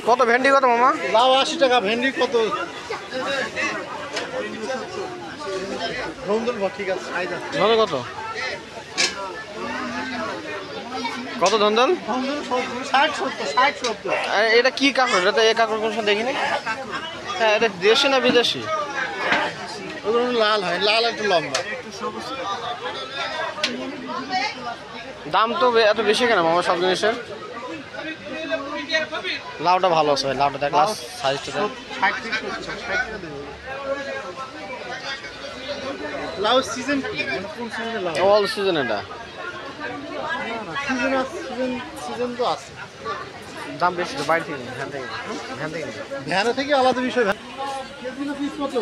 কত ভেন্ডি কত মামা? লাউ 80 টাকা, ভেন্ডি কত? ঠিক আছে, ধন্দল কত? কত ধন্দল? 60-70। এটা কি কাঁকড়? এটা তো এই কাঁকড় কোনো সময় দেখিনি। হ্যাঁ, এটা দেশি না বিদেশি? লাল হয়, লাল একটু লম্বা। দাম তো এত বেশি কেন মামা সব জিনিসের? লাউটা ভালো আছে ভাই, লাউটা দেখ, সাইজটা দেখ। 60 দেবো। লাউ সিজন কি? মানে কোন সিজনে লাউ? অল সিজন এটা। না সিজন আছে, সিজন তো আছে। দাম বেশি তো, বাইরে থেকে ভ্যান থেকে ভ্যানে থেকে আলাদা বিষয়। কেজিগুলো পিস কত?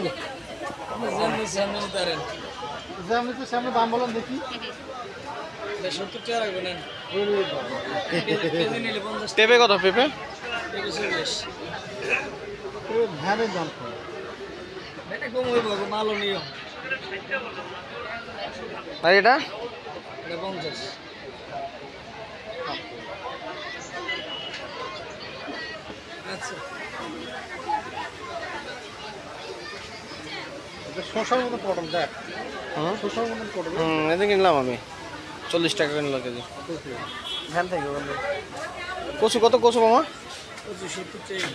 সামনে তো সামনে দাম বলেন দেখি। 70 টাকা রাখবেন। পেঁপে কত? পেঁপে ভ্যানের দাম কম। এটা কম হইব, মালও নিও। আর এটা এটা 50। আচ্ছা, শশার মতো পটল দেখ। হুম শশার মতো পটল। এটা কিনলাম আমি 40 টাকা কিনলো কেজি ভ্যান থেকে। কচু কত? কচু মামা 70 টাকা।